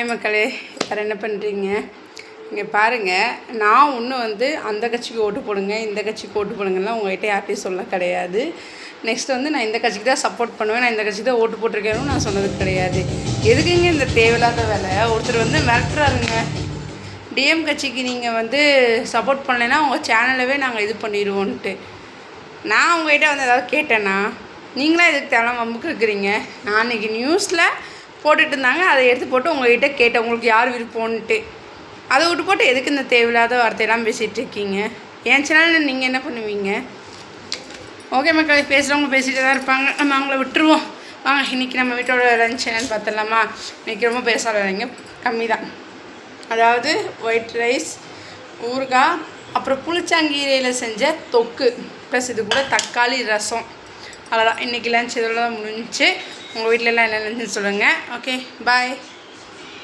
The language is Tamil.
ஹாய் மக்களே, வேறு என்ன பண்ணுறீங்க? இங்கே பாருங்கள், நான் ஒன்றும் வந்து அந்த கட்சிக்கு ஓட்டு போடுங்க இந்த கட்சிக்கு ஓட்டு போடுங்கலாம் உங்கள்கிட்ட யார்ட்டையும் சொல்ல கிடையாது. நெக்ஸ்ட் வந்து நான் இந்த கட்சிக்கு தான் சப்போர்ட் பண்ணுவேன், நான் இந்த கட்சிக்கு தான் ஓட்டு போட்டிருக்கேன்னு நான் சொன்னது கிடையாது. எதுக்குங்க இந்த தேவையில்லாத வேலை? ஒருத்தர் வந்து மிரட்டுறாருங்க, டிஎம் கட்சிக்கு நீங்கள் வந்து சப்போர்ட் பண்ணலைன்னா உங்கள் சேனலவே நாங்கள் இது பண்ணிடுவோன்ட்டு. நான் உங்கள்கிட்ட வந்து ஏதாவது கேட்டேன்னா நீங்களாம் எதுக்கு தேவையில்லாம வம்புக்கு இருக்கிறீங்க? நான் இன்றைக்கி நியூஸில் போட்டுட்டு இருந்தாங்க, அதை எடுத்து போட்டு உங்கள்கிட்ட கேட்டேன் உங்களுக்கு யார் விருப்பம்ன்ட்டு. அதை விட்டு போட்டு எதுக்கு இந்த தேவையில்லாத வார்த்தையெல்லாம் பேசிகிட்டு இருக்கீங்க? என் சேனலில் நீங்கள் என்ன பண்ணுவீங்க? ஓகே மக்கள், பேசுகிறவங்க பேசிகிட்டு தான் இருப்பாங்க, நம்ம அவங்கள விட்டுருவோம். வாங்க, இன்றைக்கி நம்ம வீட்டோட லஞ்ச் என்னன்னு பார்த்துடலாமா? இன்றைக்கி ரொம்ப பேசாதீங்க, கம்மி தான். அதாவது ஒயிட் ரைஸ், ஊறுகாய், அப்புறம் புளிச்சாங்கீரையில் செஞ்ச தொக்கு, ப்ளஸ் இது கூட தக்காளி ரசம். அவ்வளோதான் இன்றைக்கி லஞ்ச். இதோட தான் முடிஞ்சிச்சு. உங்கள் வீட்டிலலாம் என்ன லஞ்சுன்னு சொல்லுங்கள். ஓகே, பாய்.